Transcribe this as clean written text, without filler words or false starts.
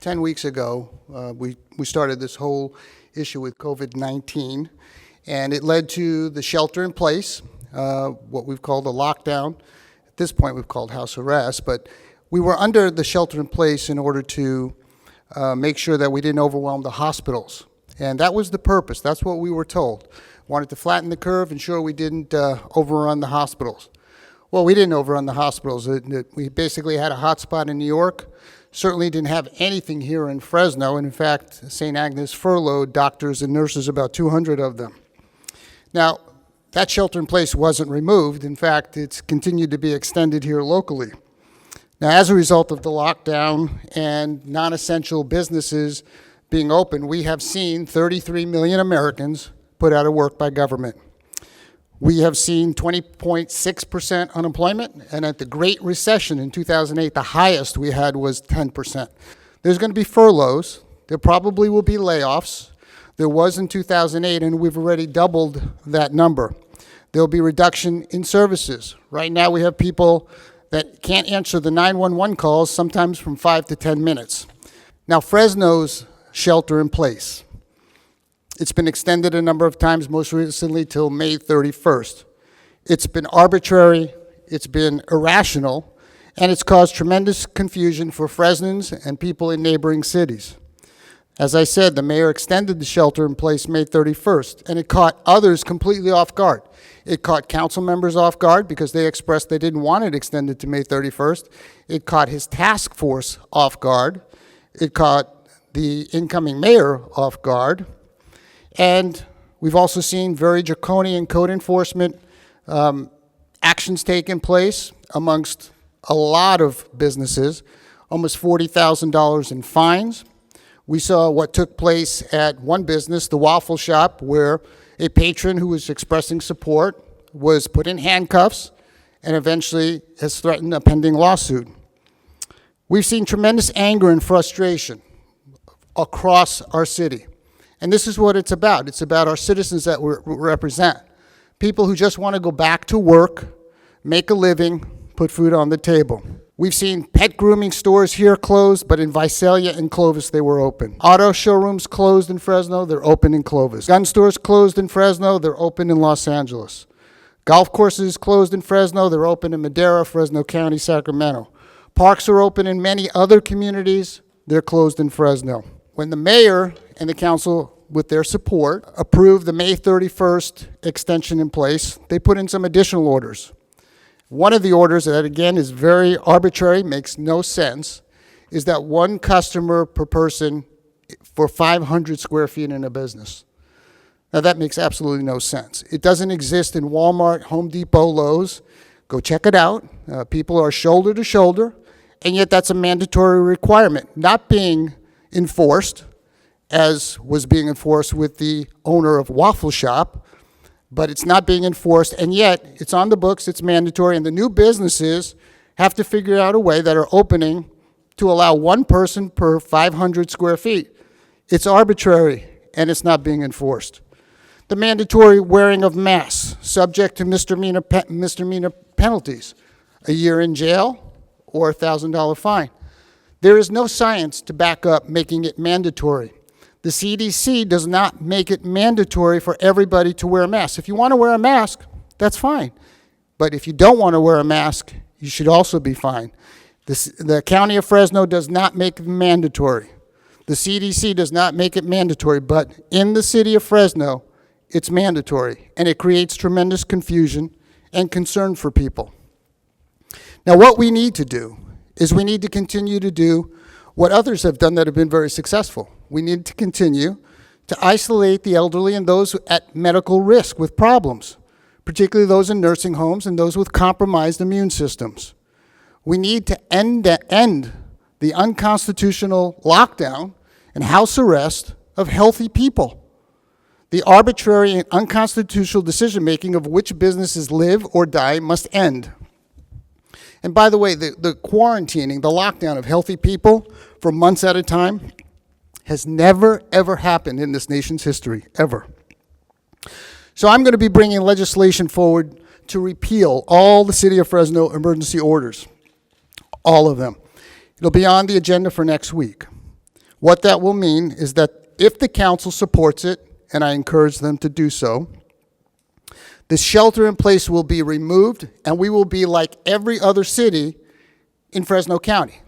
10 weeks ago, we started this whole issue with COVID-19, and it led to the shelter in place, what we've called a lockdown. At this point, we've called house arrest, but we were under the shelter in place in order to make sure that we didn't overwhelm the hospitals. And that was the purpose. That's what we were told. Wanted to flatten the curve, ensure we didn't overrun the hospitals. Well, we didn't overrun the hospitals. We basically had a hot spot in New York. Certainly didn't have anything here in Fresno. And in fact, St. Agnes furloughed doctors and nurses, about 200 of them. Now, that shelter in place wasn't removed. In fact, it's continued to be extended here locally. Now, as a result of the lockdown and non-essential businesses being open, we have seen 33 million Americans put out of work by government. We have seen 20.6% unemployment, and at the Great Recession in 2008, the highest we had was 10%. There's going to be furloughs. There probably will be layoffs. There was in 2008, and we've already doubled that number. There'll be reduction in services. Right now, we have people that can't answer the 911 calls, sometimes from 5 to 10 minutes. Now, Fresno's shelter in place. It's been extended a number of times, most recently till May 31st. It's been arbitrary, it's been irrational, and it's caused tremendous confusion for Fresnans and people in neighboring cities. As I said, the mayor extended the shelter in place May 31st, and it caught others completely off guard. It caught council members off guard because they expressed they didn't want it extended to May 31st. It caught his task force off guard. It caught the incoming mayor off guard. And we've also seen very draconian code enforcement actions taking place amongst a lot of businesses, almost $40,000 in fines. We saw what took place at one business, the Waffle Shop, where a patron who was expressing support was put in handcuffs and eventually has threatened a pending lawsuit. We've seen tremendous anger and frustration across our city. And this is what it's about. It's about our citizens that we represent. People who just want to go back to work, make a living, put food on the table. We've seen pet grooming stores here closed, but in Visalia and Clovis they were open. Auto showrooms closed in Fresno, they're open in Clovis. Gun stores closed in Fresno, they're open in Los Angeles. Golf courses closed in Fresno, they're open in Madera, Fresno County, Sacramento. Parks are open in many other communities, they're closed in Fresno. When the mayor and the council, with their support, approved the May 31st extension in place, they put in some additional orders. One of the orders that, again, is very arbitrary, makes no sense, is that one customer per person for 500 square feet in a business. Now, that makes absolutely no sense. It doesn't exist in Walmart, Home Depot, Lowe's. Go check it out. People are shoulder to shoulder, and yet that's a mandatory requirement, not being enforced, as was being enforced with the owner of Waffle Shop, but it's not being enforced, and yet it's on the books, it's mandatory, and the new businesses have to figure out a way that are opening to allow one person per 500 square feet. It's arbitrary, and it's not being enforced. The mandatory wearing of masks, subject to misdemeanor penalties, a year in jail or a $1,000 fine. There is no science to back up making it mandatory. The CDC does not make it mandatory for everybody to wear a mask. If you want to wear a mask, that's fine. But if you don't want to wear a mask, you should also be fine. The County of Fresno does not make it mandatory. The CDC does not make it mandatory, but in the City of Fresno, it's mandatory, and it creates tremendous confusion and concern for people. Now, what we need to do is we need to continue to do what others have done that have been very successful. We need to continue to isolate the elderly and those at medical risk with problems, particularly those in nursing homes and those with compromised immune systems. We need to end the unconstitutional lockdown and house arrest of healthy people. The arbitrary and unconstitutional decision-making of which businesses live or die must end. And by the way, the quarantining, the lockdown of healthy people for months at a time has never, ever happened in this nation's history, ever. So I'm going to be bringing legislation forward to repeal all the City of Fresno emergency orders, all of them. It'll be on the agenda for next week. What that will mean is that if the council supports it, and I encourage them to do so, the shelter in place will be removed, and we will be like every other city in Fresno County.